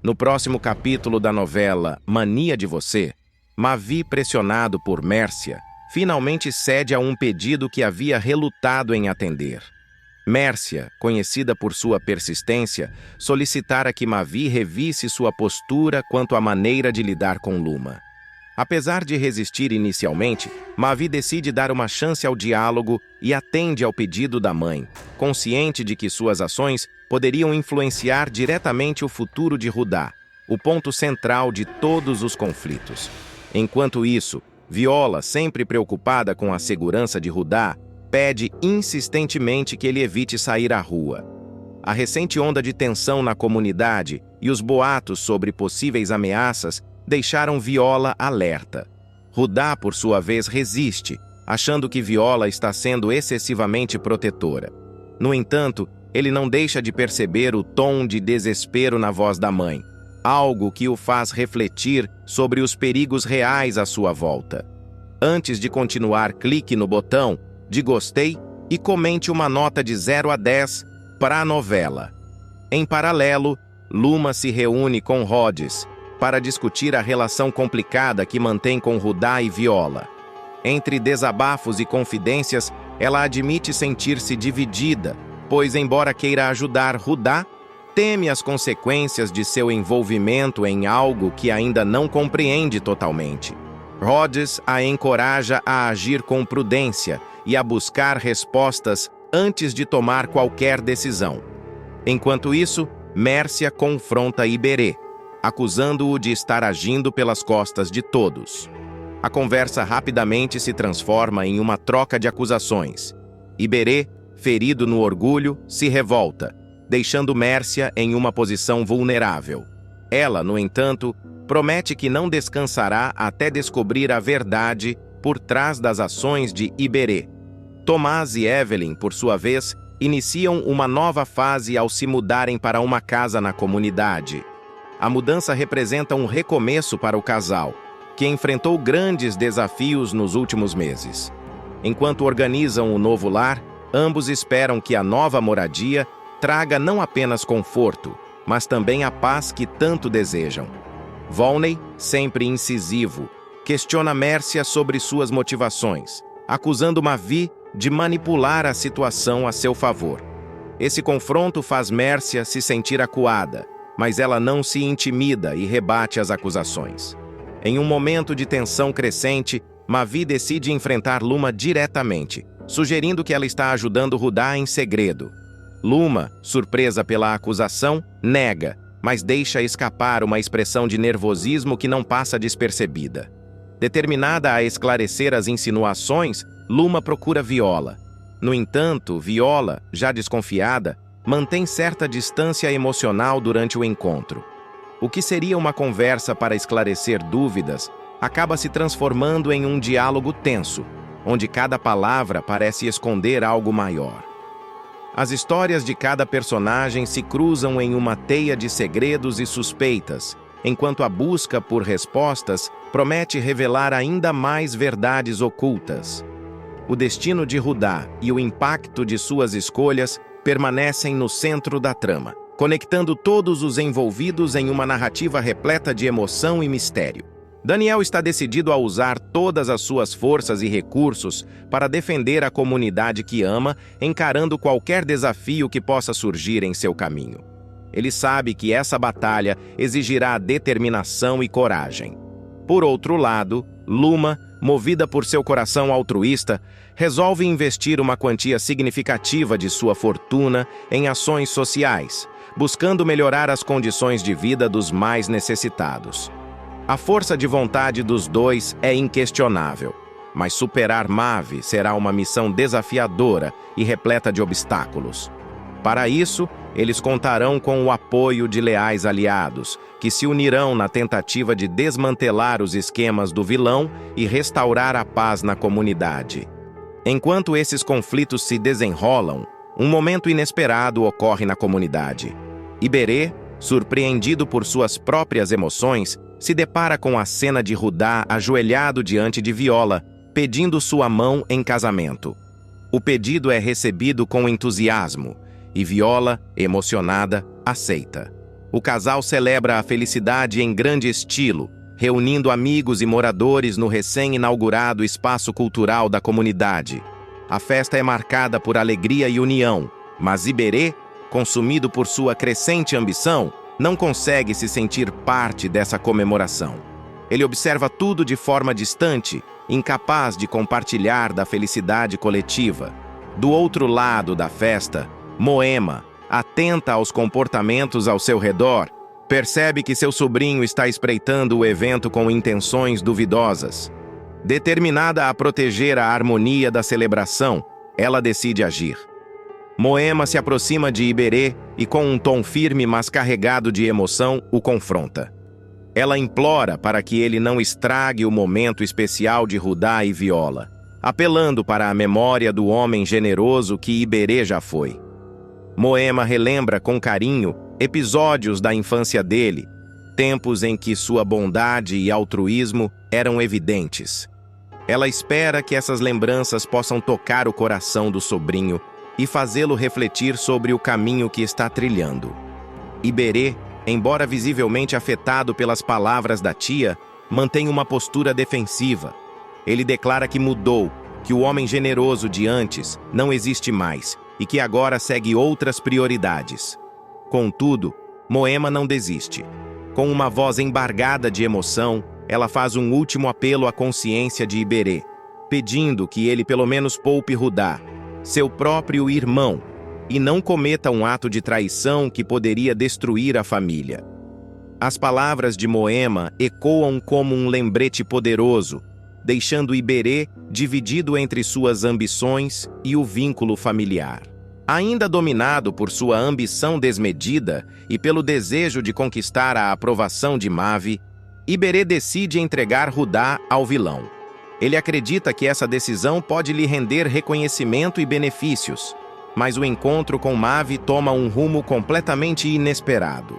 No próximo capítulo da novela Mania de Você, Mavi, pressionado por Mércia, finalmente cede a um pedido que havia relutado em atender. Mércia, conhecida por sua persistência, solicitara que Mavi revisse sua postura quanto à maneira de lidar com Luma. Apesar de resistir inicialmente, Mavi decide dar uma chance ao diálogo e atende ao pedido da mãe, consciente de que suas ações poderiam influenciar diretamente o futuro de Rudá, o ponto central de todos os conflitos. Enquanto isso, Viola, sempre preocupada com a segurança de Rudá, pede insistentemente que ele evite sair à rua. A recente onda de tensão na comunidade e os boatos sobre possíveis ameaças deixaram Viola alerta. Rudá, por sua vez, resiste, achando que Viola está sendo excessivamente protetora. No entanto, ele não deixa de perceber o tom de desespero na voz da mãe, algo que o faz refletir sobre os perigos reais à sua volta. Antes de continuar, clique no botão de gostei e comente uma nota de 0 a 10 para a novela. Em paralelo, Luma se reúne com Rhodes para discutir a relação complicada que mantém com Rudá e Viola. Entre desabafos e confidências, ela admite sentir-se dividida, pois, embora queira ajudar Rudá, teme as consequências de seu envolvimento em algo que ainda não compreende totalmente. Rhodes a encoraja a agir com prudência e a buscar respostas antes de tomar qualquer decisão. Enquanto isso, Mércia confronta Iberê, acusando-o de estar agindo pelas costas de todos. A conversa rapidamente se transforma em uma troca de acusações. Iberê, ferido no orgulho, se revolta, deixando Mércia em uma posição vulnerável. Ela, no entanto, promete que não descansará até descobrir a verdade por trás das ações de Iberê. Tomás e Evelyn, por sua vez, iniciam uma nova fase ao se mudarem para uma casa na comunidade. A mudança representa um recomeço para o casal, que enfrentou grandes desafios nos últimos meses. Enquanto organizam o novo lar, ambos esperam que a nova moradia traga não apenas conforto, mas também a paz que tanto desejam. Volney, sempre incisivo, questiona Mércia sobre suas motivações, acusando Mavi de manipular a situação a seu favor. Esse confronto faz Mércia se sentir acuada, mas ela não se intimida e rebate as acusações. Em um momento de tensão crescente, Mavi decide enfrentar Luma diretamente, sugerindo que ela está ajudando Rudá em segredo. Luma, surpresa pela acusação, nega, mas deixa escapar uma expressão de nervosismo que não passa despercebida. Determinada a esclarecer as insinuações, Luma procura Viola. No entanto, Viola, já desconfiada, mantém certa distância emocional durante o encontro. O que seria uma conversa para esclarecer dúvidas acaba se transformando em um diálogo tenso, onde cada palavra parece esconder algo maior. As histórias de cada personagem se cruzam em uma teia de segredos e suspeitas, enquanto a busca por respostas promete revelar ainda mais verdades ocultas. O destino de Rudá e o impacto de suas escolhas permanecem no centro da trama, conectando todos os envolvidos em uma narrativa repleta de emoção e mistério. Daniel está decidido a usar todas as suas forças e recursos para defender a comunidade que ama, encarando qualquer desafio que possa surgir em seu caminho. Ele sabe que essa batalha exigirá determinação e coragem. Por outro lado, Luma, movida por seu coração altruísta, resolve investir uma quantia significativa de sua fortuna em ações sociais, buscando melhorar as condições de vida dos mais necessitados. A força de vontade dos dois é inquestionável, mas superar Mavi será uma missão desafiadora e repleta de obstáculos. Para isso, eles contarão com o apoio de leais aliados, que se unirão na tentativa de desmantelar os esquemas do vilão e restaurar a paz na comunidade. Enquanto esses conflitos se desenrolam, um momento inesperado ocorre na comunidade. Iberê, surpreendido por suas próprias emoções, se depara com a cena de Rudá ajoelhado diante de Viola, pedindo sua mão em casamento. O pedido é recebido com entusiasmo, e Viola, emocionada, aceita. O casal celebra a felicidade em grande estilo, reunindo amigos e moradores no recém-inaugurado espaço cultural da comunidade. A festa é marcada por alegria e união, mas Iberê, consumido por sua crescente ambição, não consegue se sentir parte dessa comemoração. Ele observa tudo de forma distante, incapaz de compartilhar da felicidade coletiva. Do outro lado da festa, Moema, atenta aos comportamentos ao seu redor, percebe que seu sobrinho está espreitando o evento com intenções duvidosas. Determinada a proteger a harmonia da celebração, ela decide agir. Moema se aproxima de Iberê e, com um tom firme mas carregado de emoção, o confronta. Ela implora para que ele não estrague o momento especial de Rudá e Viola, apelando para a memória do homem generoso que Iberê já foi. Moema relembra com carinho episódios da infância dele, tempos em que sua bondade e altruísmo eram evidentes. Ela espera que essas lembranças possam tocar o coração do sobrinho e fazê-lo refletir sobre o caminho que está trilhando. Iberê, embora visivelmente afetado pelas palavras da tia, mantém uma postura defensiva. Ele declara que mudou, que o homem generoso de antes não existe mais e que agora segue outras prioridades. Contudo, Moema não desiste. Com uma voz embargada de emoção, ela faz um último apelo à consciência de Iberê, pedindo que ele pelo menos poupe Rudá, seu próprio irmão, e não cometa um ato de traição que poderia destruir a família. As palavras de Moema ecoam como um lembrete poderoso, deixando Iberê dividido entre suas ambições e o vínculo familiar. Ainda dominado por sua ambição desmedida e pelo desejo de conquistar a aprovação de Mavi, Iberê decide entregar Rudá ao vilão. Ele acredita que essa decisão pode lhe render reconhecimento e benefícios, mas o encontro com Mavi toma um rumo completamente inesperado.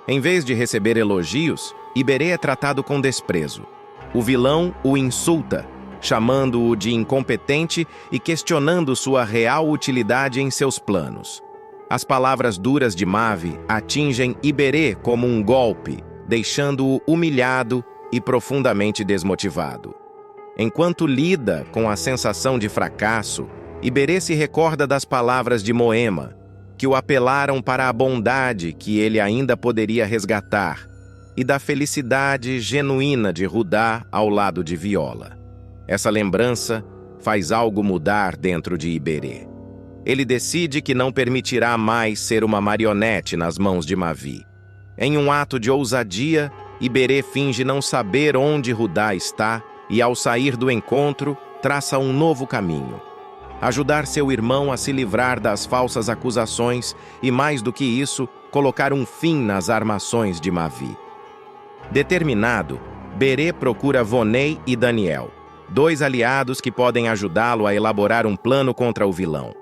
Em vez de receber elogios, Iberê é tratado com desprezo. O vilão o insulta, chamando-o de incompetente e questionando sua real utilidade em seus planos. As palavras duras de Mavi atingem Iberê como um golpe, deixando-o humilhado e profundamente desmotivado. Enquanto lida com a sensação de fracasso, Iberê se recorda das palavras de Moema, que o apelaram para a bondade que ele ainda poderia resgatar, e da felicidade genuína de Rudá ao lado de Viola. Essa lembrança faz algo mudar dentro de Iberê. Ele decide que não permitirá mais ser uma marionete nas mãos de Mavi. Em um ato de ousadia, Iberê finge não saber onde Rudá está e, ao sair do encontro, traça um novo caminho. Ajudar seu irmão a se livrar das falsas acusações e, mais do que isso, colocar um fim nas armações de Mavi. Determinado, Berê procura Vonei e Daniel, dois aliados que podem ajudá-lo a elaborar um plano contra o vilão.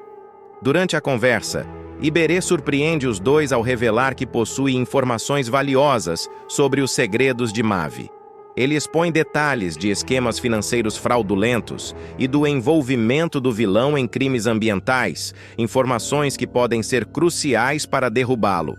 Durante a conversa, Iberê surpreende os dois ao revelar que possui informações valiosas sobre os segredos de Mavi. Ele expõe detalhes de esquemas financeiros fraudulentos e do envolvimento do vilão em crimes ambientais, informações que podem ser cruciais para derrubá-lo.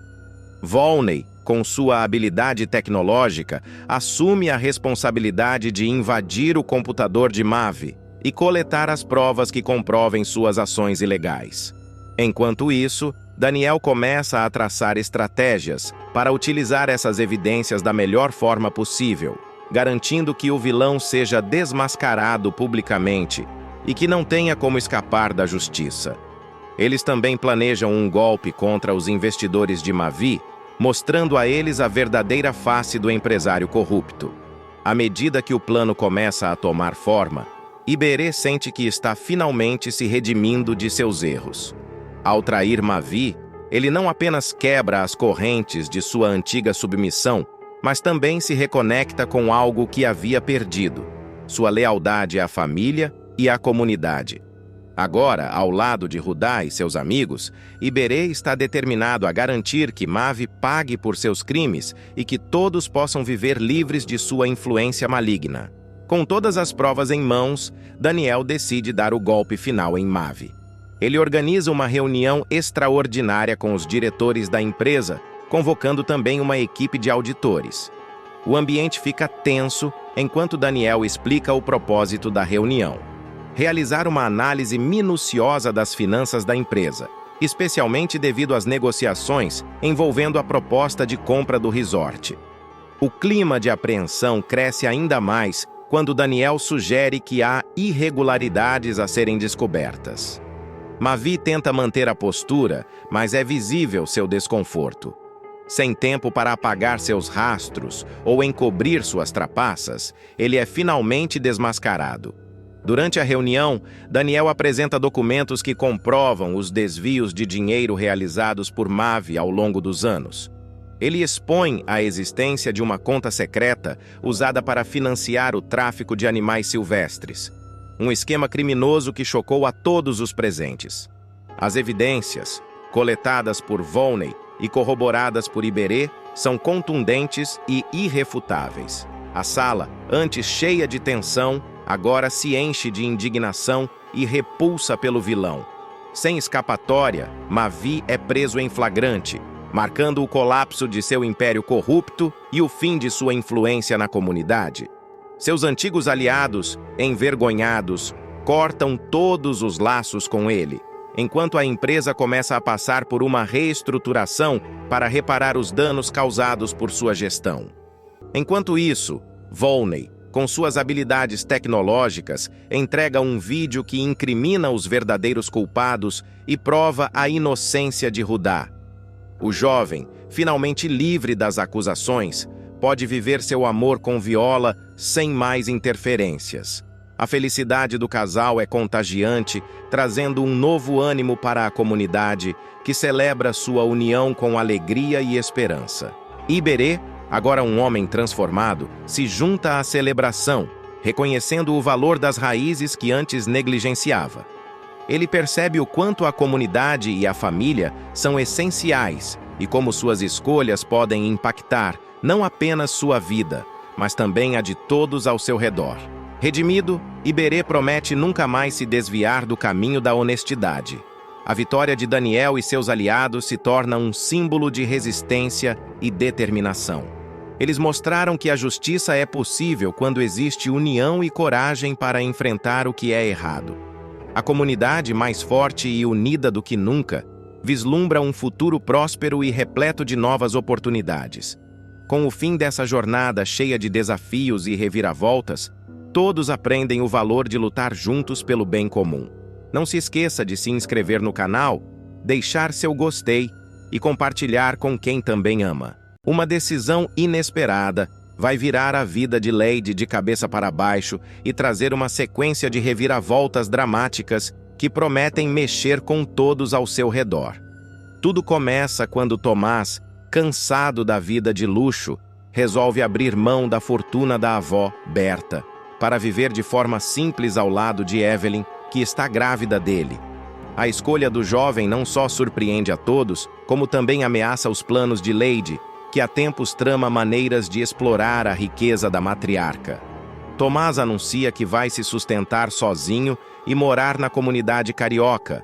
Volney, com sua habilidade tecnológica, assume a responsabilidade de invadir o computador de Mavi e coletar as provas que comprovem suas ações ilegais. Enquanto isso, Daniel começa a traçar estratégias para utilizar essas evidências da melhor forma possível, garantindo que o vilão seja desmascarado publicamente e que não tenha como escapar da justiça. Eles também planejam um golpe contra os investidores de Mavi, mostrando a eles a verdadeira face do empresário corrupto. À medida que o plano começa a tomar forma, Iberê sente que está finalmente se redimindo de seus erros. Ao trair Mavi, ele não apenas quebra as correntes de sua antiga submissão, mas também se reconecta com algo que havia perdido: sua lealdade à família e à comunidade. Agora, ao lado de Rudá e seus amigos, Iberê está determinado a garantir que Mavi pague por seus crimes e que todos possam viver livres de sua influência maligna. Com todas as provas em mãos, Daniel decide dar o golpe final em Mavi. Ele organiza uma reunião extraordinária com os diretores da empresa, convocando também uma equipe de auditores. O ambiente fica tenso enquanto Daniel explica o propósito da reunião: realizar uma análise minuciosa das finanças da empresa, especialmente devido às negociações envolvendo a proposta de compra do resort. O clima de apreensão cresce ainda mais quando Daniel sugere que há irregularidades a serem descobertas. Mavi tenta manter a postura, mas é visível seu desconforto. Sem tempo para apagar seus rastros ou encobrir suas trapaças, ele é finalmente desmascarado. Durante a reunião, Daniel apresenta documentos que comprovam os desvios de dinheiro realizados por Mavi ao longo dos anos. Ele expõe a existência de uma conta secreta usada para financiar o tráfico de animais silvestres, um esquema criminoso que chocou a todos os presentes. As evidências, coletadas por Volney e corroboradas por Iberê, são contundentes e irrefutáveis. A sala, antes cheia de tensão, agora se enche de indignação e repulsa pelo vilão. Sem escapatória, Mavi é preso em flagrante, marcando o colapso de seu império corrupto e o fim de sua influência na comunidade. Seus antigos aliados, envergonhados, cortam todos os laços com ele, enquanto a empresa começa a passar por uma reestruturação para reparar os danos causados por sua gestão. Enquanto isso, Volney, com suas habilidades tecnológicas, entrega um vídeo que incrimina os verdadeiros culpados e prova a inocência de Rudá. O jovem, finalmente livre das acusações, pode viver seu amor com Viola sem mais interferências. A felicidade do casal é contagiante, trazendo um novo ânimo para a comunidade, que celebra sua união com alegria e esperança. Iberê, agora um homem transformado, se junta à celebração, reconhecendo o valor das raízes que antes negligenciava. Ele percebe o quanto a comunidade e a família são essenciais e como suas escolhas podem impactar não apenas sua vida, mas também a de todos ao seu redor. Redimido, Iberê promete nunca mais se desviar do caminho da honestidade. A vitória de Daniel e seus aliados se torna um símbolo de resistência e determinação. Eles mostraram que a justiça é possível quando existe união e coragem para enfrentar o que é errado. A comunidade, mais forte e unida do que nunca, vislumbra um futuro próspero e repleto de novas oportunidades. Com o fim dessa jornada cheia de desafios e reviravoltas, todos aprendem o valor de lutar juntos pelo bem comum. Não se esqueça de se inscrever no canal, deixar seu gostei e compartilhar com quem também ama. Uma decisão inesperada vai virar a vida de Lady de cabeça para baixo e trazer uma sequência de reviravoltas dramáticas que prometem mexer com todos ao seu redor. Tudo começa quando Tomás, cansado da vida de luxo, resolve abrir mão da fortuna da avó, Berta, para viver de forma simples ao lado de Evelyn, que está grávida dele. A escolha do jovem não só surpreende a todos, como também ameaça os planos de Lady, que há tempos trama maneiras de explorar a riqueza da matriarca. Tomás anuncia que vai se sustentar sozinho e morar na comunidade carioca,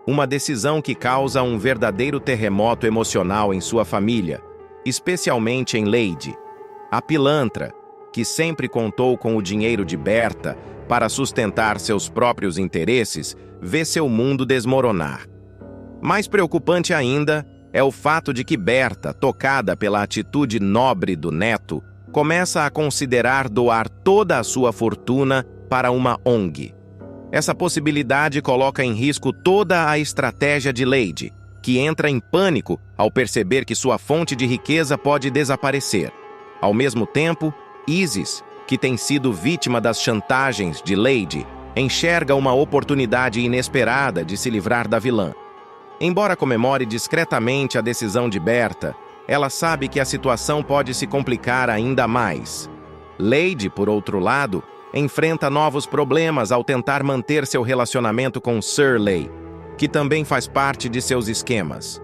uma decisão que causa um verdadeiro terremoto emocional em sua família, especialmente em Lady. A pilantra, que sempre contou com o dinheiro de Berta para sustentar seus próprios interesses, vê seu mundo desmoronar. Mais preocupante ainda é o fato de que Berta, tocada pela atitude nobre do neto, começa a considerar doar toda a sua fortuna para uma ONG. Essa possibilidade coloca em risco toda a estratégia de Lady, que entra em pânico ao perceber que sua fonte de riqueza pode desaparecer. Ao mesmo tempo, Isis, que tem sido vítima das chantagens de Lady, enxerga uma oportunidade inesperada de se livrar da vilã. Embora comemore discretamente a decisão de Berta, ela sabe que a situação pode se complicar ainda mais. Lady, por outro lado, enfrenta novos problemas ao tentar manter seu relacionamento com Shirley, que também faz parte de seus esquemas.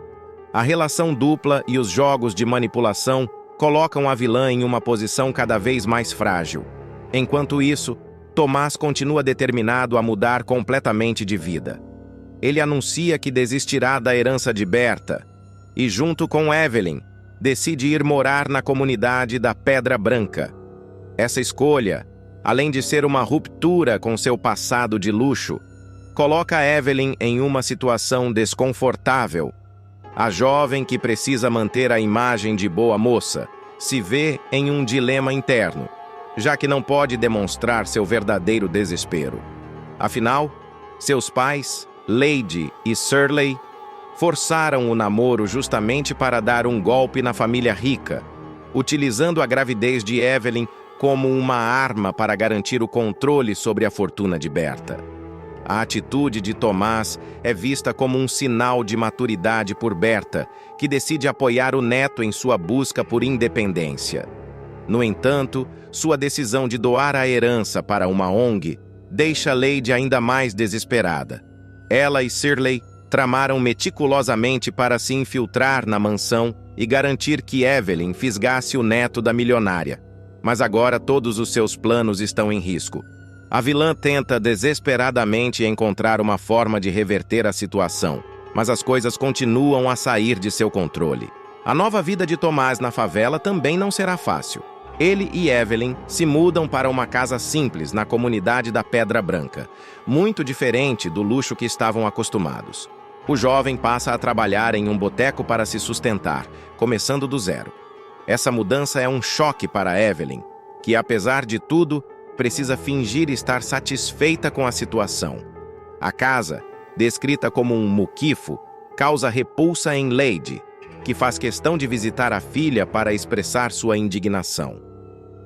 A relação dupla e os jogos de manipulação colocam a vilã em uma posição cada vez mais frágil. Enquanto isso, Tomás continua determinado a mudar completamente de vida. Ele anuncia que desistirá da herança de Berta e, junto com Evelyn, decide ir morar na comunidade da Pedra Branca. Essa escolha, além de ser uma ruptura com seu passado de luxo, coloca Evelyn em uma situação desconfortável. A jovem que precisa manter a imagem de boa moça se vê em um dilema interno, já que não pode demonstrar seu verdadeiro desespero. Afinal, seus pais, Lady e Shirley, forçaram o namoro justamente para dar um golpe na família rica, utilizando a gravidez de Evelyn como uma arma para garantir o controle sobre a fortuna de Berta. A atitude de Tomás é vista como um sinal de maturidade por Berta, que decide apoiar o neto em sua busca por independência. No entanto, sua decisão de doar a herança para uma ONG deixa Lady ainda mais desesperada. Ela e Shirley tramaram meticulosamente para se infiltrar na mansão e garantir que Evelyn fisgasse o neto da milionária. Mas agora todos os seus planos estão em risco. A vilã tenta desesperadamente encontrar uma forma de reverter a situação, mas as coisas continuam a sair de seu controle. A nova vida de Tomás na favela também não será fácil. Ele e Evelyn se mudam para uma casa simples na comunidade da Pedra Branca, muito diferente do luxo que estavam acostumados. O jovem passa a trabalhar em um boteco para se sustentar, começando do zero. Essa mudança é um choque para Evelyn, que, apesar de tudo, precisa fingir estar satisfeita com a situação. A casa, descrita como um muquifo, causa repulsa em Lady, que faz questão de visitar a filha para expressar sua indignação.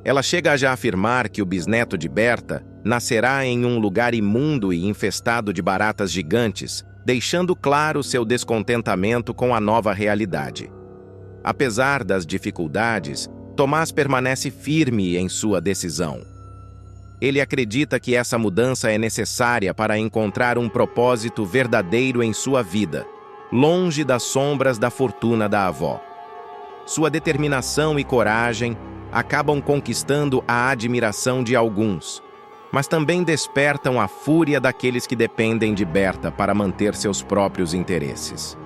Ela chega a já afirmar que o bisneto de Berta nascerá em um lugar imundo e infestado de baratas gigantes, deixando claro seu descontentamento com a nova realidade. Apesar das dificuldades, Tomás permanece firme em sua decisão. Ele acredita que essa mudança é necessária para encontrar um propósito verdadeiro em sua vida, longe das sombras da fortuna da avó. Sua determinação e coragem acabam conquistando a admiração de alguns, mas também despertam a fúria daqueles que dependem de Berta para manter seus próprios interesses.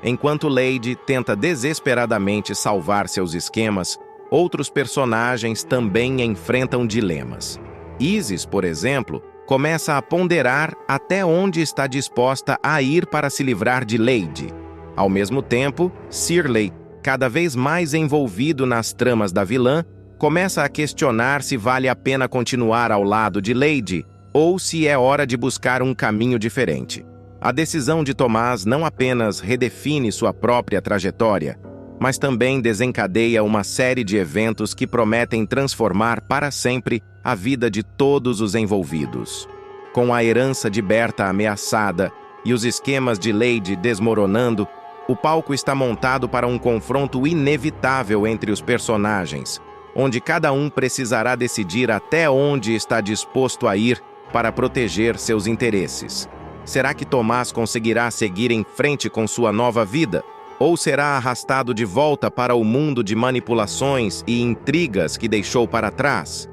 Enquanto Lady tenta desesperadamente salvar seus esquemas, outros personagens também enfrentam dilemas. Isis, por exemplo, começa a ponderar até onde está disposta a ir para se livrar de Lady. Ao mesmo tempo, Shirley, cada vez mais envolvido nas tramas da vilã, começa a questionar se vale a pena continuar ao lado de Lady ou se é hora de buscar um caminho diferente. A decisão de Tomás não apenas redefine sua própria trajetória, mas também desencadeia uma série de eventos que prometem transformar para sempre a vida de todos os envolvidos. Com a herança de Berta ameaçada e os esquemas de Lady desmoronando, o palco está montado para um confronto inevitável entre os personagens, onde cada um precisará decidir até onde está disposto a ir para proteger seus interesses. Será que Tomás conseguirá seguir em frente com sua nova vida? Ou será arrastado de volta para o mundo de manipulações e intrigas que deixou para trás?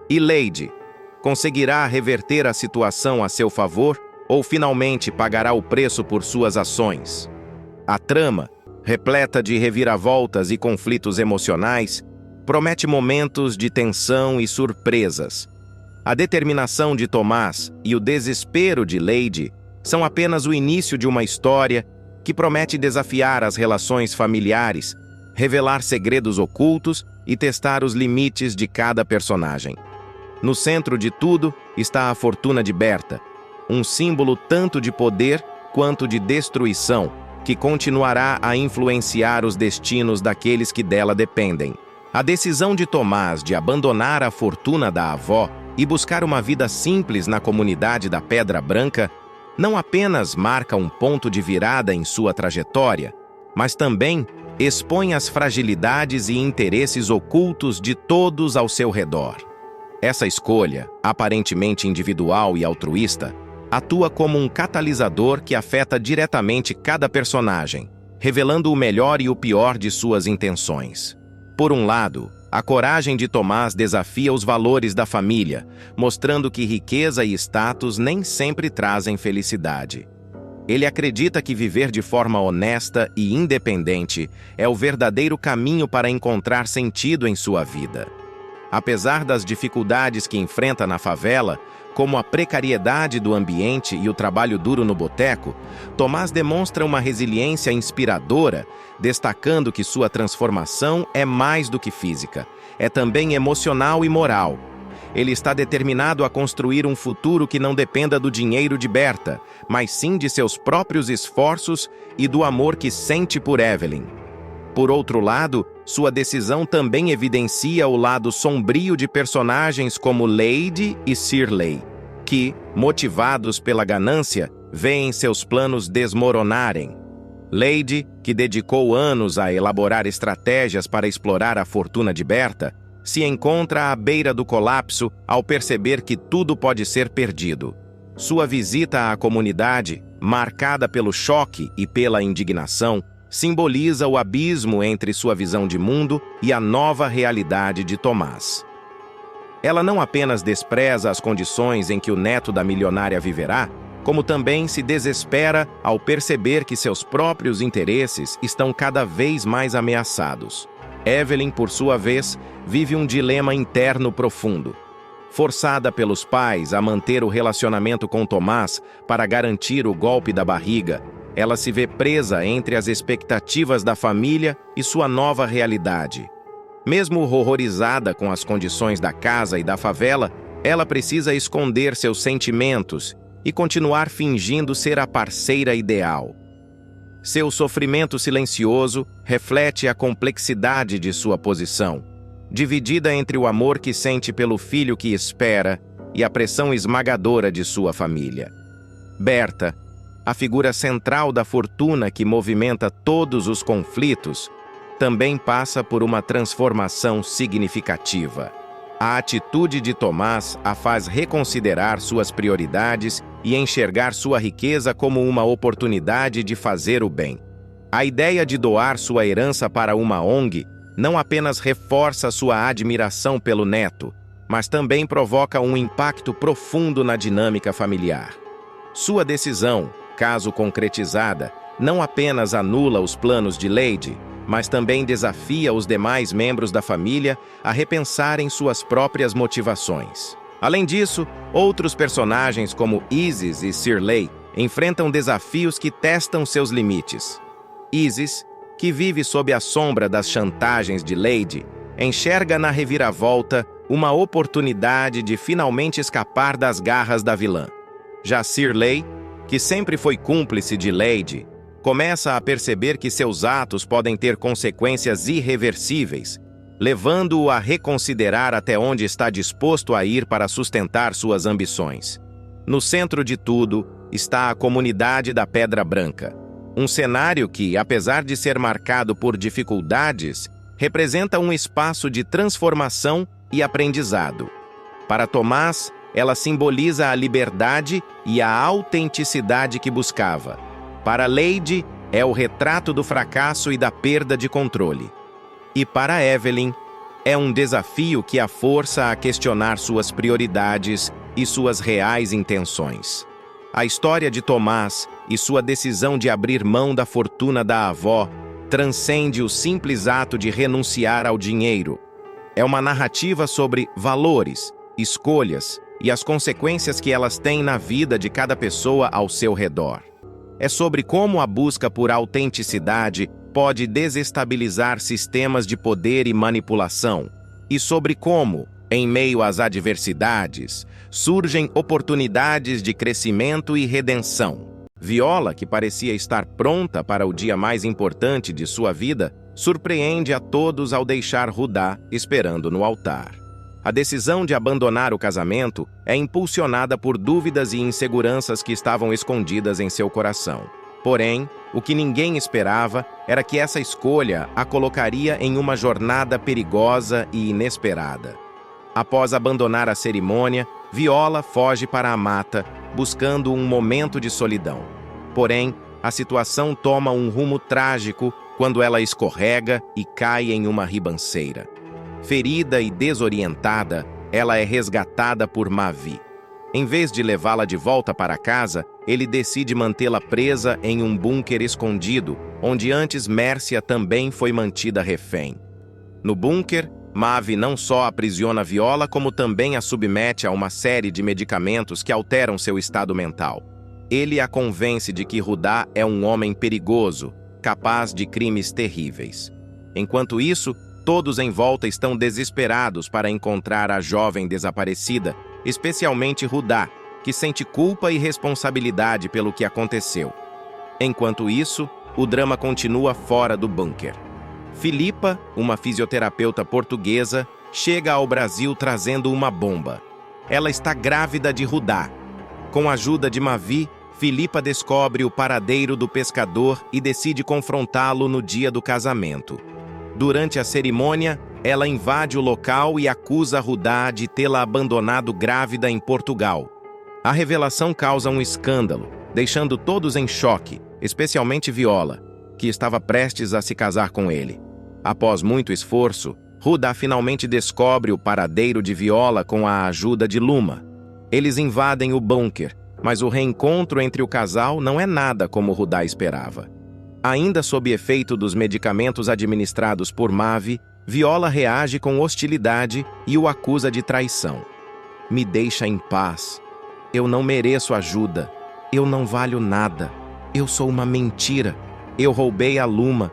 E Lady, conseguirá reverter a situação a seu favor ou finalmente pagará o preço por suas ações? A trama, repleta de reviravoltas e conflitos emocionais, promete momentos de tensão e surpresas. A determinação de Tomás e o desespero de Lady são apenas o início de uma história que promete desafiar as relações familiares, revelar segredos ocultos e testar os limites de cada personagem. No centro de tudo está a fortuna de Berta, um símbolo tanto de poder quanto de destruição, que continuará a influenciar os destinos daqueles que dela dependem. A decisão de Tomás de abandonar a fortuna da avó e buscar uma vida simples na comunidade da Pedra Branca não apenas marca um ponto de virada em sua trajetória, mas também expõe as fragilidades e interesses ocultos de todos ao seu redor. Essa escolha, aparentemente individual e altruísta, atua como um catalisador que afeta diretamente cada personagem, revelando o melhor e o pior de suas intenções. Por um lado, a coragem de Tomás desafia os valores da família, mostrando que riqueza e status nem sempre trazem felicidade. Ele acredita que viver de forma honesta e independente é o verdadeiro caminho para encontrar sentido em sua vida. Apesar das dificuldades que enfrenta na favela, como a precariedade do ambiente e o trabalho duro no boteco, Tomás demonstra uma resiliência inspiradora, destacando que sua transformação é mais do que física, é também emocional e moral. Ele está determinado a construir um futuro que não dependa do dinheiro de Berta, mas sim de seus próprios esforços e do amor que sente por Evelyn. Por outro lado, sua decisão também evidencia o lado sombrio de personagens como Lady e Shirley, que, motivados pela ganância, veem seus planos desmoronarem. Lady, que dedicou anos a elaborar estratégias para explorar a fortuna de Berta, se encontra à beira do colapso ao perceber que tudo pode ser perdido. Sua visita à comunidade, marcada pelo choque e pela indignação, simboliza o abismo entre sua visão de mundo e a nova realidade de Tomás. Ela não apenas despreza as condições em que o neto da milionária viverá, como também se desespera ao perceber que seus próprios interesses estão cada vez mais ameaçados. Evelyn, por sua vez, vive um dilema interno profundo. Forçada pelos pais a manter o relacionamento com Tomás para garantir o golpe da barriga, ela se vê presa entre as expectativas da família e sua nova realidade. Mesmo horrorizada com as condições da casa e da favela, ela precisa esconder seus sentimentos e continuar fingindo ser a parceira ideal. Seu sofrimento silencioso reflete a complexidade de sua posição, dividida entre o amor que sente pelo filho que espera e a pressão esmagadora de sua família. Berta, a figura central da fortuna que movimenta todos os conflitos, também passa por uma transformação significativa. A atitude de Tomás a faz reconsiderar suas prioridades e enxergar sua riqueza como uma oportunidade de fazer o bem. A ideia de doar sua herança para uma ONG não apenas reforça sua admiração pelo neto, mas também provoca um impacto profundo na dinâmica familiar. Sua decisão, caso concretizada, não apenas anula os planos de Lady, mas também desafia os demais membros da família a repensarem suas próprias motivações. Além disso, outros personagens como Isis e Shirley enfrentam desafios que testam seus limites. Isis, que vive sob a sombra das chantagens de Lady, enxerga na reviravolta uma oportunidade de finalmente escapar das garras da vilã. Já Shirley, que sempre foi cúmplice de Lady, começa a perceber que seus atos podem ter consequências irreversíveis, levando-o a reconsiderar até onde está disposto a ir para sustentar suas ambições. No centro de tudo está a comunidade da Pedra Branca, um cenário que, apesar de ser marcado por dificuldades, representa um espaço de transformação e aprendizado. Para Tomás, ela simboliza a liberdade e a autenticidade que buscava. Para Lady, é o retrato do fracasso e da perda de controle. E para Evelyn, é um desafio que a força a questionar suas prioridades e suas reais intenções. A história de Tomás e sua decisão de abrir mão da fortuna da avó transcende o simples ato de renunciar ao dinheiro. É uma narrativa sobre valores, escolhas e as consequências que elas têm na vida de cada pessoa ao seu redor. É sobre como a busca por autenticidade pode desestabilizar sistemas de poder e manipulação, e sobre como, em meio às adversidades, surgem oportunidades de crescimento e redenção. Viola, que parecia estar pronta para o dia mais importante de sua vida, surpreende a todos ao deixar Rudá esperando no altar. A decisão de abandonar o casamento é impulsionada por dúvidas e inseguranças que estavam escondidas em seu coração. Porém, o que ninguém esperava era que essa escolha a colocaria em uma jornada perigosa e inesperada. Após abandonar a cerimônia, Viola foge para a mata, buscando um momento de solidão. Porém, a situação toma um rumo trágico quando ela escorrega e cai em uma ribanceira. Ferida e desorientada, ela é resgatada por Mavi. Em vez de levá-la de volta para casa, ele decide mantê-la presa em um bunker escondido, onde antes Mércia também foi mantida refém. No bunker, Mavi não só aprisiona Viola, como também a submete a uma série de medicamentos que alteram seu estado mental. Ele a convence de que Rudá é um homem perigoso, capaz de crimes terríveis. Enquanto isso, todos em volta estão desesperados para encontrar a jovem desaparecida, especialmente Rudá, que sente culpa e responsabilidade pelo que aconteceu. Enquanto isso, o drama continua fora do bunker. Filipa, uma fisioterapeuta portuguesa, chega ao Brasil trazendo uma bomba. Ela está grávida de Rudá. Com a ajuda de Mavi, Filipa descobre o paradeiro do pescador e decide confrontá-lo no dia do casamento. Durante a cerimônia, ela invade o local e acusa Rudá de tê-la abandonado grávida em Portugal. A revelação causa um escândalo, deixando todos em choque, especialmente Viola, que estava prestes a se casar com ele. Após muito esforço, Rudá finalmente descobre o paradeiro de Viola com a ajuda de Luma. Eles invadem o bunker, mas o reencontro entre o casal não é nada como Rudá esperava. Ainda sob efeito dos medicamentos administrados por Mavi, Viola reage com hostilidade e o acusa de traição. Me deixa em paz. Eu não mereço ajuda. Eu não valho nada. Eu sou uma mentira. Eu roubei a Luma.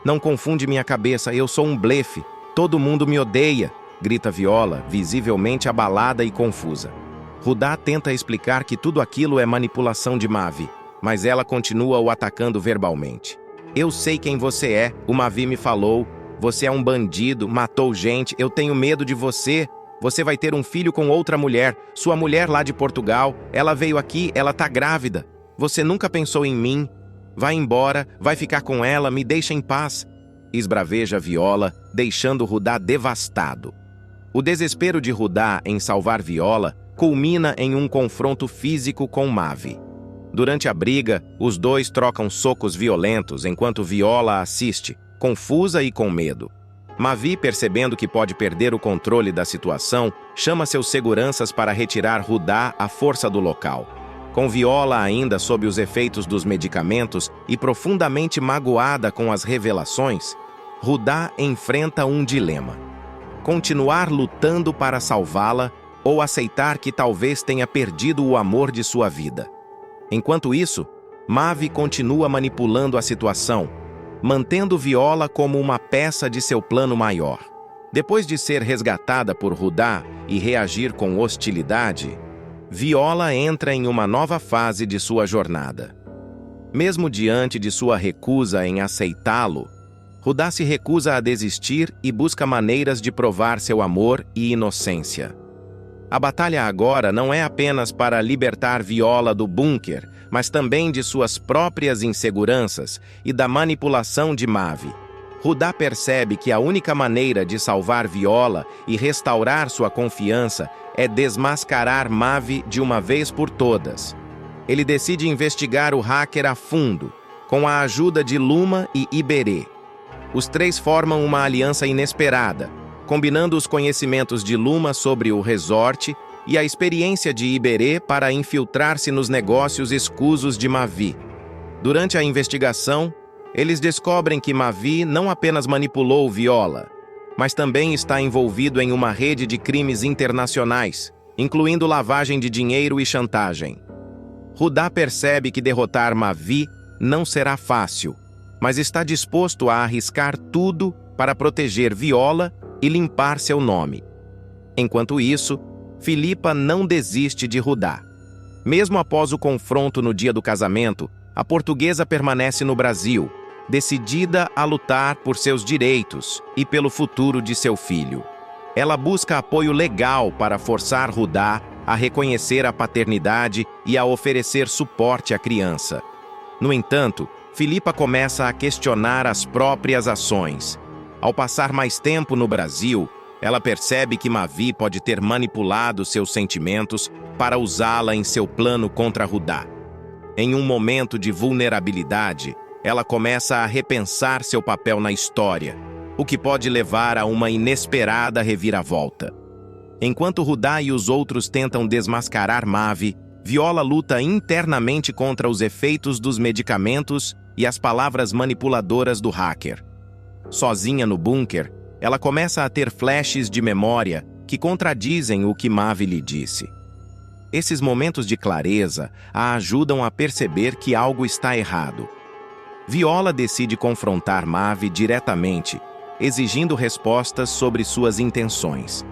Não confunde minha cabeça, eu sou um blefe. Todo mundo me odeia, grita Viola, visivelmente abalada e confusa. Rudá tenta explicar que tudo aquilo é manipulação de Mavi, mas ela continua o atacando verbalmente. Eu sei quem você é, o Mavi me falou. Você é um bandido, matou gente, eu tenho medo de você. Você vai ter um filho com outra mulher, sua mulher lá de Portugal. Ela veio aqui, ela tá grávida. Você nunca pensou em mim. Vai embora, vai ficar com ela, me deixa em paz. Esbraveja Viola, deixando Rudá devastado. O desespero de Rudá em salvar Viola culmina em um confronto físico com Mavi. Durante a briga, os dois trocam socos violentos enquanto Viola assiste, confusa e com medo. Mavi, percebendo que pode perder o controle da situação, chama seus seguranças para retirar Rudá à força do local. Com Viola ainda sob os efeitos dos medicamentos e profundamente magoada com as revelações, Rudá enfrenta um dilema: continuar lutando para salvá-la ou aceitar que talvez tenha perdido o amor de sua vida. Enquanto isso, Mavi continua manipulando a situação, mantendo Viola como uma peça de seu plano maior. Depois de ser resgatada por Rudá e reagir com hostilidade, Viola entra em uma nova fase de sua jornada. Mesmo diante de sua recusa em aceitá-lo, Rudá se recusa a desistir e busca maneiras de provar seu amor e inocência. A batalha agora não é apenas para libertar Viola do bunker, mas também de suas próprias inseguranças e da manipulação de Mavi. Rudá percebe que a única maneira de salvar Viola e restaurar sua confiança é desmascarar Mavi de uma vez por todas. Ele decide investigar o hacker a fundo, com a ajuda de Luma e Iberê. Os três formam uma aliança inesperada, combinando os conhecimentos de Luma sobre o resort e a experiência de Iberê para infiltrar-se nos negócios escusos de Mavi. Durante a investigação, eles descobrem que Mavi não apenas manipulou Viola, mas também está envolvido em uma rede de crimes internacionais, incluindo lavagem de dinheiro e chantagem. Rudá percebe que derrotar Mavi não será fácil, mas está disposto a arriscar tudo para proteger Viola e limpar seu nome. Enquanto isso, Filipa não desiste de Rudá. Mesmo após o confronto no dia do casamento, a portuguesa permanece no Brasil, decidida a lutar por seus direitos e pelo futuro de seu filho. Ela busca apoio legal para forçar Rudá a reconhecer a paternidade e a oferecer suporte à criança. No entanto, Filipa começa a questionar as próprias ações. Ao passar mais tempo no Brasil, ela percebe que Mavi pode ter manipulado seus sentimentos para usá-la em seu plano contra Rudá. Em um momento de vulnerabilidade, ela começa a repensar seu papel na história, o que pode levar a uma inesperada reviravolta. Enquanto Rudá e os outros tentam desmascarar Mavi, Viola luta internamente contra os efeitos dos medicamentos e as palavras manipuladoras do hacker. Sozinha no bunker, ela começa a ter flashes de memória que contradizem o que Mavi lhe disse. Esses momentos de clareza a ajudam a perceber que algo está errado. Viola decide confrontar Mavi diretamente, exigindo respostas sobre suas intenções.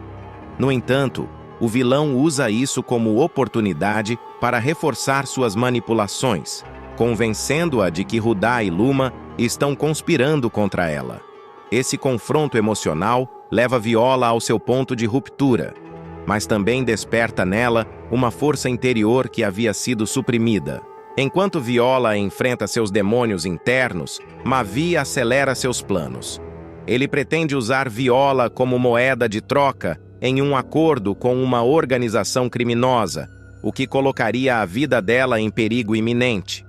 No entanto, o vilão usa isso como oportunidade para reforçar suas manipulações, convencendo-a de que Rudá e Luma estão conspirando contra ela. Esse confronto emocional leva Viola ao seu ponto de ruptura, mas também desperta nela uma força interior que havia sido suprimida. Enquanto Viola enfrenta seus demônios internos, Mavi acelera seus planos. Ele pretende usar Viola como moeda de troca em um acordo com uma organização criminosa, o que colocaria a vida dela em perigo iminente.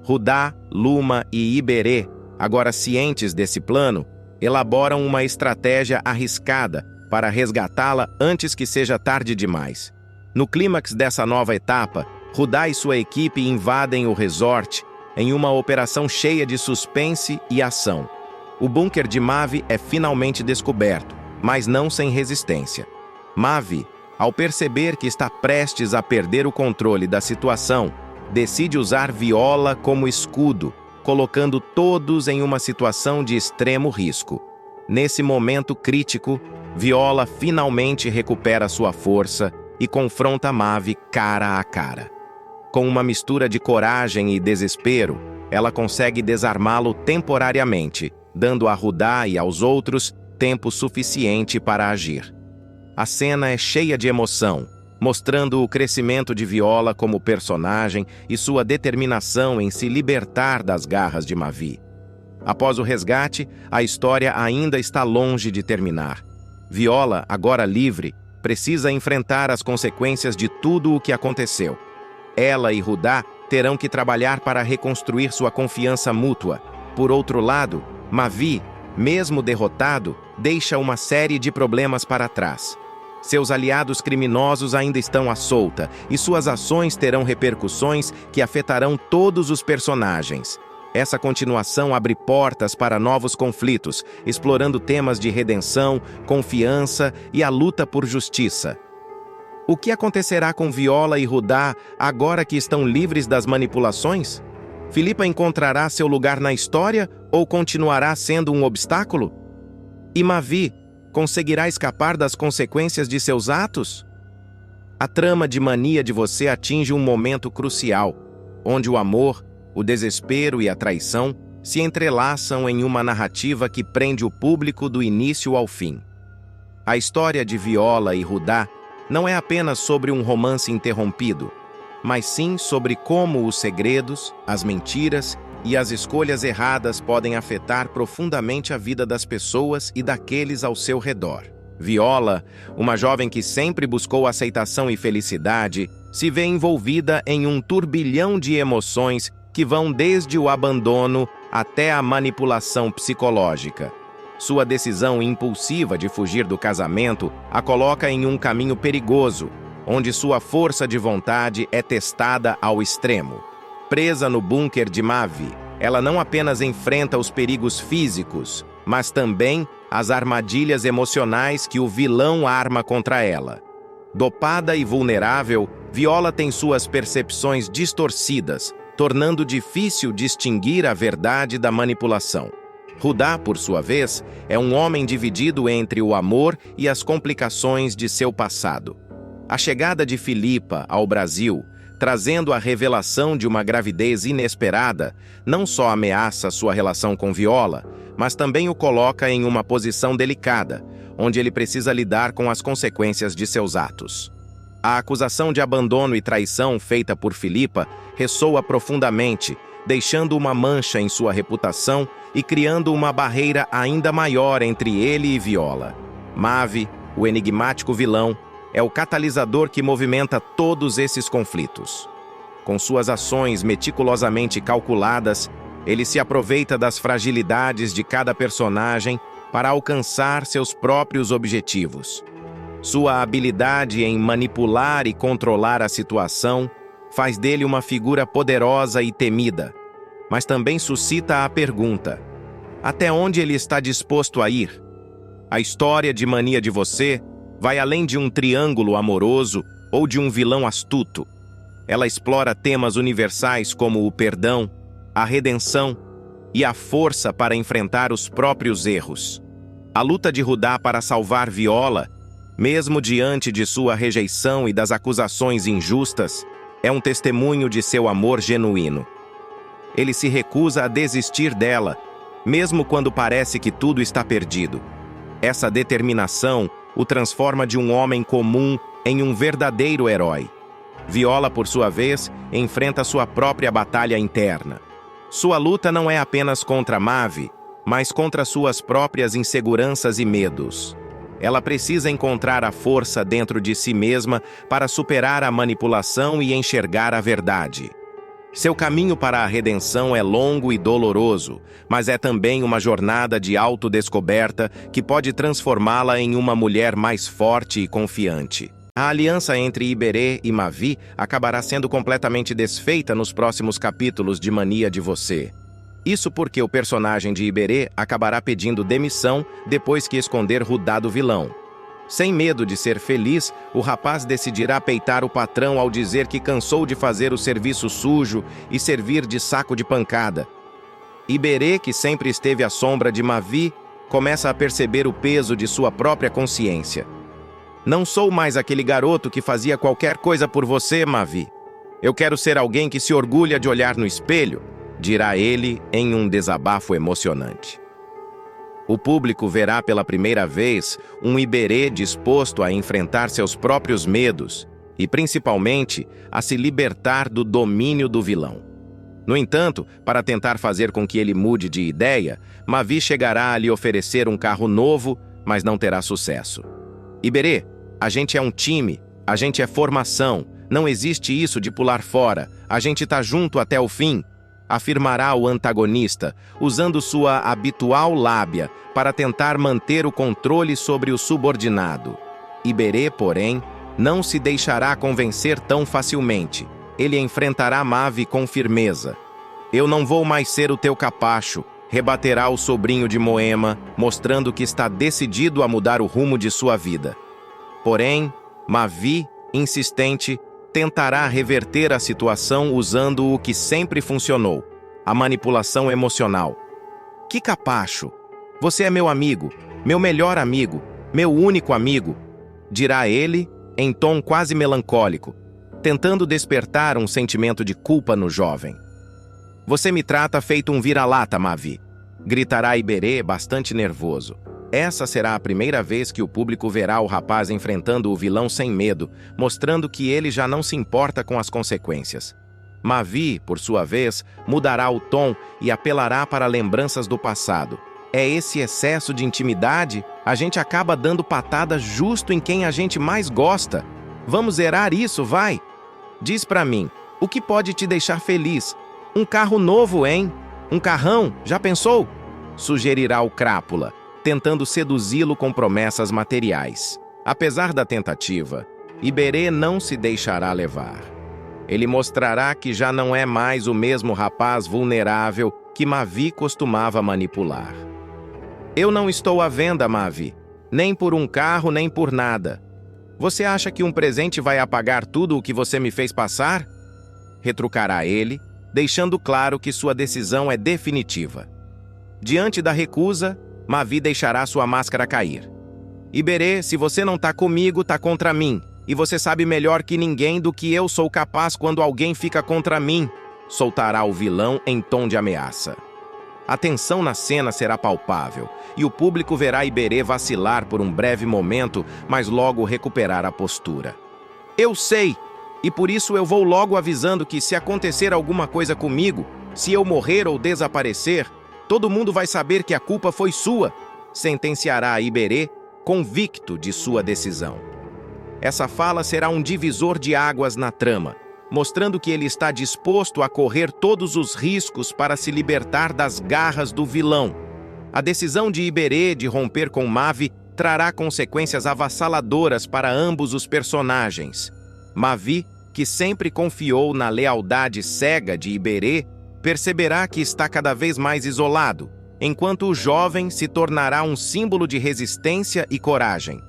Rudá, Luma e Iberê, agora cientes desse plano, elaboram uma estratégia arriscada para resgatá-la antes que seja tarde demais. No clímax dessa nova etapa, Rudá e sua equipe invadem o resort em uma operação cheia de suspense e ação. O bunker de Mavi é finalmente descoberto, mas não sem resistência. Mavi, ao perceber que está prestes a perder o controle da situação, decide usar Viola como escudo, colocando todos em uma situação de extremo risco. Nesse momento crítico, Viola finalmente recupera sua força e confronta Mavi cara a cara. Com uma mistura de coragem e desespero, ela consegue desarmá-lo temporariamente, dando a Rudá e aos outros tempo suficiente para agir. A cena é cheia de emoção, mostrando o crescimento de Viola como personagem e sua determinação em se libertar das garras de Mavi. Após o resgate, a história ainda está longe de terminar. Viola, agora livre, precisa enfrentar as consequências de tudo o que aconteceu. Ela e Rudá terão que trabalhar para reconstruir sua confiança mútua. Por outro lado, Mavi, mesmo derrotado, deixa uma série de problemas para trás. Seus aliados criminosos ainda estão à solta e suas ações terão repercussões que afetarão todos os personagens. Essa continuação abre portas para novos conflitos, explorando temas de redenção, confiança e a luta por justiça. O que acontecerá com Viola e Rudá agora que estão livres das manipulações? Philippa encontrará seu lugar na história ou continuará sendo um obstáculo? E Mavi conseguirá escapar das consequências de seus atos? A trama de Mania de Você atinge um momento crucial, onde o amor, o desespero e a traição se entrelaçam em uma narrativa que prende o público do início ao fim. A história de Viola e Rudá não é apenas sobre um romance interrompido, mas sim sobre como os segredos, as mentiras e as escolhas erradas podem afetar profundamente a vida das pessoas e daqueles ao seu redor. Viola, uma jovem que sempre buscou aceitação e felicidade, se vê envolvida em um turbilhão de emoções que vão desde o abandono até a manipulação psicológica. Sua decisão impulsiva de fugir do casamento a coloca em um caminho perigoso, onde sua força de vontade é testada ao extremo. Presa no bunker de Mavi, ela não apenas enfrenta os perigos físicos, mas também as armadilhas emocionais que o vilão arma contra ela. Dopada e vulnerável, Viola tem suas percepções distorcidas, tornando difícil distinguir a verdade da manipulação. Rudá, por sua vez, é um homem dividido entre o amor e as complicações de seu passado. A chegada de Philippa ao Brasil, trazendo a revelação de uma gravidez inesperada, não só ameaça sua relação com Viola, mas também o coloca em uma posição delicada, onde ele precisa lidar com as consequências de seus atos. A acusação de abandono e traição feita por Philippa ressoa profundamente, deixando uma mancha em sua reputação e criando uma barreira ainda maior entre ele e Viola. Mavi, o enigmático vilão, é o catalisador que movimenta todos esses conflitos. Com suas ações meticulosamente calculadas, ele se aproveita das fragilidades de cada personagem para alcançar seus próprios objetivos. Sua habilidade em manipular e controlar a situação faz dele uma figura poderosa e temida, mas também suscita a pergunta: até onde ele está disposto a ir? A história de Mania de Você vai além de um triângulo amoroso ou de um vilão astuto. Ela explora temas universais como o perdão, a redenção e a força para enfrentar os próprios erros. A luta de Rudá para salvar Viola, mesmo diante de sua rejeição e das acusações injustas, é um testemunho de seu amor genuíno. Ele se recusa a desistir dela, mesmo quando parece que tudo está perdido. Essa determinação o transforma de um homem comum em um verdadeiro herói. Viola, por sua vez, enfrenta sua própria batalha interna. Sua luta não é apenas contra Mavi, mas contra suas próprias inseguranças e medos. Ela precisa encontrar a força dentro de si mesma para superar a manipulação e enxergar a verdade. Seu caminho para a redenção é longo e doloroso, mas é também uma jornada de autodescoberta que pode transformá-la em uma mulher mais forte e confiante. A aliança entre Iberê e Mavi acabará sendo completamente desfeita nos próximos capítulos de Mania de Você. Isso porque o personagem de Iberê acabará pedindo demissão depois que esconder Rudá do vilão. Sem medo de ser feliz, o rapaz decidirá peitar o patrão ao dizer que cansou de fazer o serviço sujo e servir de saco de pancada. Iberê, que sempre esteve à sombra de Mavi, começa a perceber o peso de sua própria consciência. Não sou mais aquele garoto que fazia qualquer coisa por você, Mavi. Eu quero ser alguém que se orgulha de olhar no espelho, dirá ele em um desabafo emocionante. O público verá pela primeira vez um Iberê disposto a enfrentar seus próprios medos e, principalmente, a se libertar do domínio do vilão. No entanto, para tentar fazer com que ele mude de ideia, Mavi chegará a lhe oferecer um carro novo, mas não terá sucesso. Iberê, a gente é um time, a gente é formação, não existe isso de pular fora, a gente tá junto até o fim, afirmará o antagonista, usando sua habitual lábia para tentar manter o controle sobre o subordinado. Iberê, porém, não se deixará convencer tão facilmente. Ele enfrentará Mavi com firmeza. Eu não vou mais ser o teu capacho, rebaterá o sobrinho de Moema, mostrando que está decidido a mudar o rumo de sua vida. Porém, Mavi, insistente, tentará reverter a situação usando o que sempre funcionou, a manipulação emocional. Que capacho! Você é meu amigo, meu melhor amigo, meu único amigo, dirá ele em tom quase melancólico, tentando despertar um sentimento de culpa no jovem. Você me trata feito um vira-lata, Mavi, gritará Iberê bastante nervoso. Essa será a primeira vez que o público verá o rapaz enfrentando o vilão sem medo, mostrando que ele já não se importa com as consequências. Mavi, por sua vez, mudará o tom e apelará para lembranças do passado. É esse excesso de intimidade? A gente acaba dando patada justo em quem a gente mais gosta. Vamos zerar isso, vai? Diz pra mim, o que pode te deixar feliz? Um carro novo, hein? Um carrão, já pensou? Sugerirá o Crápula, tentando seduzi-lo com promessas materiais. Apesar da tentativa, Iberê não se deixará levar. Ele mostrará que já não é mais o mesmo rapaz vulnerável que Mavi costumava manipular. Eu não estou à venda, Mavi, nem por um carro, nem por nada. Você acha que um presente vai apagar tudo o que você me fez passar? Retrucará ele, deixando claro que sua decisão é definitiva. Diante da recusa, Mavi deixará sua máscara cair. Iberê, se você não tá comigo, tá contra mim. E você sabe melhor que ninguém do que eu sou capaz quando alguém fica contra mim, soltará o vilão em tom de ameaça. A tensão na cena será palpável, e o público verá Iberê vacilar por um breve momento, mas logo recuperar a postura. Eu sei, e por isso eu vou logo avisando que se acontecer alguma coisa comigo, se eu morrer ou desaparecer, todo mundo vai saber que a culpa foi sua, sentenciará Iberê, convicto de sua decisão. Essa fala será um divisor de águas na trama, mostrando que ele está disposto a correr todos os riscos para se libertar das garras do vilão. A decisão de Iberê de romper com Mavi trará consequências avassaladoras para ambos os personagens. Mavi, que sempre confiou na lealdade cega de Iberê, perceberá que está cada vez mais isolado, enquanto o jovem se tornará um símbolo de resistência e coragem.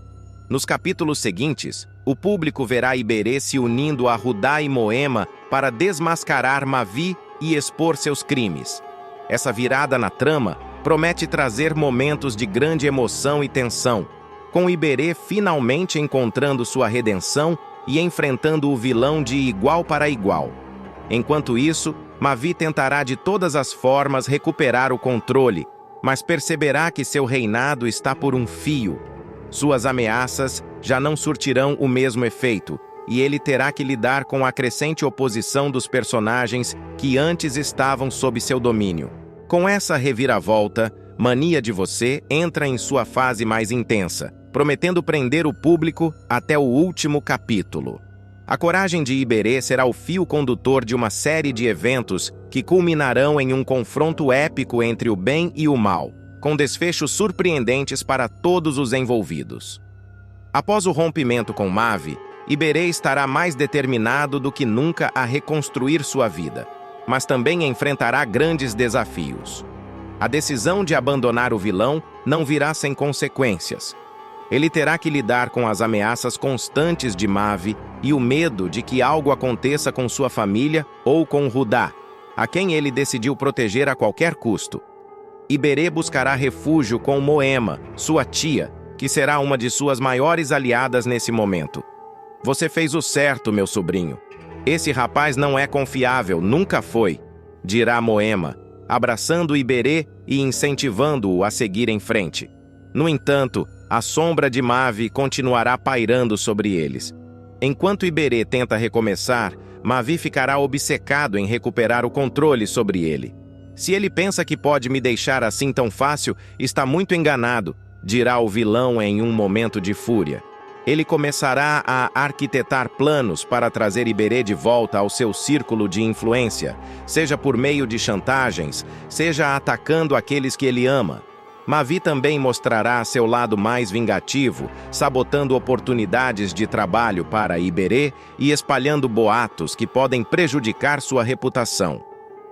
Nos capítulos seguintes, o público verá Iberê se unindo a Rudá e Moema para desmascarar Mavi e expor seus crimes. Essa virada na trama promete trazer momentos de grande emoção e tensão, com Iberê finalmente encontrando sua redenção e enfrentando o vilão de igual para igual. Enquanto isso, Mavi tentará de todas as formas recuperar o controle, mas perceberá que seu reinado está por um fio. Suas ameaças já não surtirão o mesmo efeito, e ele terá que lidar com a crescente oposição dos personagens que antes estavam sob seu domínio. Com essa reviravolta, Mania de Você entra em sua fase mais intensa, prometendo prender o público até o último capítulo. A coragem de Iberê será o fio condutor de uma série de eventos que culminarão em um confronto épico entre o bem e o mal, com desfechos surpreendentes para todos os envolvidos. Após o rompimento com Mavi, Iberê estará mais determinado do que nunca a reconstruir sua vida, mas também enfrentará grandes desafios. A decisão de abandonar o vilão não virá sem consequências. Ele terá que lidar com as ameaças constantes de Mavi e o medo de que algo aconteça com sua família ou com Rudá, a quem ele decidiu proteger a qualquer custo. Iberê buscará refúgio com Moema, sua tia, que será uma de suas maiores aliadas nesse momento. Você fez o certo, meu sobrinho. Esse rapaz não é confiável, nunca foi, dirá Moema, abraçando Iberê e incentivando-o a seguir em frente. No entanto, a sombra de Mavi continuará pairando sobre eles. Enquanto Iberê tenta recomeçar, Mavi ficará obcecado em recuperar o controle sobre ele. Se ele pensa que pode me deixar assim tão fácil, está muito enganado, dirá o vilão em um momento de fúria. Ele começará a arquitetar planos para trazer Iberê de volta ao seu círculo de influência, seja por meio de chantagens, seja atacando aqueles que ele ama. Mavi também mostrará seu lado mais vingativo, sabotando oportunidades de trabalho para Iberê e espalhando boatos que podem prejudicar sua reputação.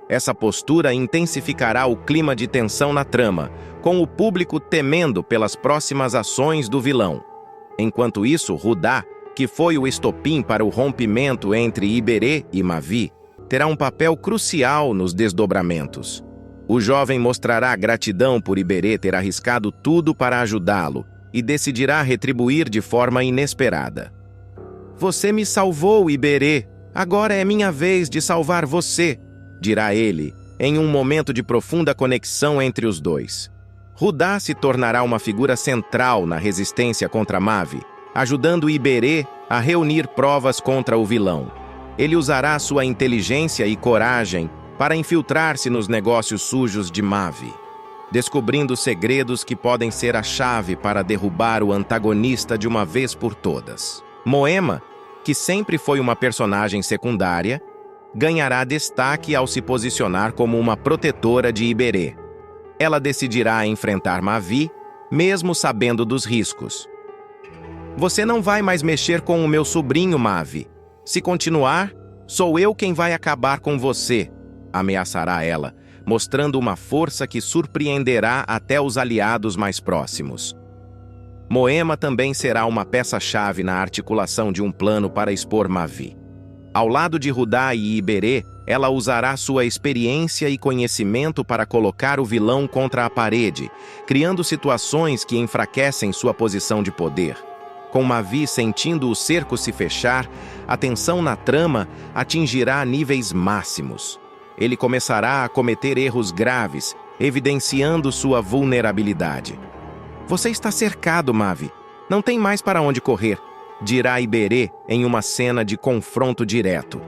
Essa postura intensificará o clima de tensão na trama, com o público temendo pelas próximas ações do vilão. Enquanto isso, Rudá, que foi o estopim para o rompimento entre Iberê e Mavi, terá um papel crucial nos desdobramentos. O jovem mostrará gratidão por Iberê ter arriscado tudo para ajudá-lo e decidirá retribuir de forma inesperada. Você me salvou, Iberê. Agora é minha vez de salvar você, dirá ele, em um momento de profunda conexão entre os dois. Rudá se tornará uma figura central na resistência contra Mavi, ajudando Iberê a reunir provas contra o vilão. Ele usará sua inteligência e coragem para infiltrar-se nos negócios sujos de Mavi, descobrindo segredos que podem ser a chave para derrubar o antagonista de uma vez por todas. Moema, que sempre foi uma personagem secundária, ganhará destaque ao se posicionar como uma protetora de Iberê. Ela decidirá enfrentar Mavi, mesmo sabendo dos riscos. Você não vai mais mexer com o meu sobrinho, Mavi. Se continuar, sou eu quem vai acabar com você, ameaçará ela, mostrando uma força que surpreenderá até os aliados mais próximos. Moema também será uma peça-chave na articulação de um plano para expor Mavi. Ao lado de Rudá e Iberê, ela usará sua experiência e conhecimento para colocar o vilão contra a parede, criando situações que enfraquecem sua posição de poder. Com Mavi sentindo o cerco se fechar, a tensão na trama atingirá níveis máximos. Ele começará a cometer erros graves, evidenciando sua vulnerabilidade. Você está cercado, Mavi. Não tem mais para onde correr, dirá Iberê em uma cena de confronto direto.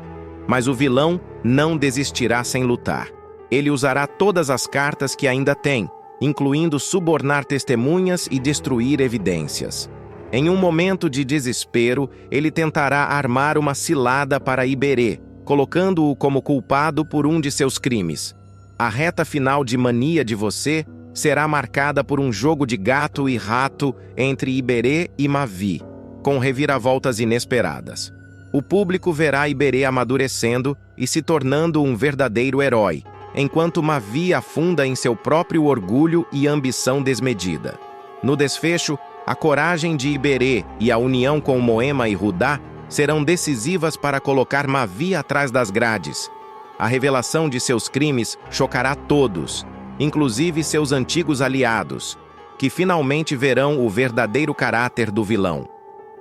Mas o vilão não desistirá sem lutar. Ele usará todas as cartas que ainda tem, incluindo subornar testemunhas e destruir evidências. Em um momento de desespero, ele tentará armar uma cilada para Iberê, colocando-o como culpado por um de seus crimes. A reta final de Mania de Você será marcada por um jogo de gato e rato entre Iberê e Mavi, com reviravoltas inesperadas. O público verá Iberê amadurecendo e se tornando um verdadeiro herói, enquanto Mavi afunda em seu próprio orgulho e ambição desmedida. No desfecho, a coragem de Iberê e a união com Moema e Rudá serão decisivas para colocar Mavi atrás das grades. A revelação de seus crimes chocará todos, inclusive seus antigos aliados, que finalmente verão o verdadeiro caráter do vilão.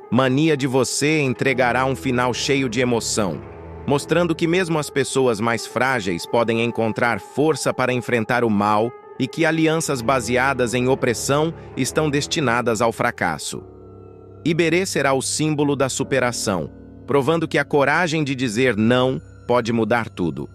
Mania de Você entregará um final cheio de emoção, mostrando que mesmo as pessoas mais frágeis podem encontrar força para enfrentar o mal e que alianças baseadas em opressão estão destinadas ao fracasso. Iberê será o símbolo da superação, provando que a coragem de dizer não pode mudar tudo.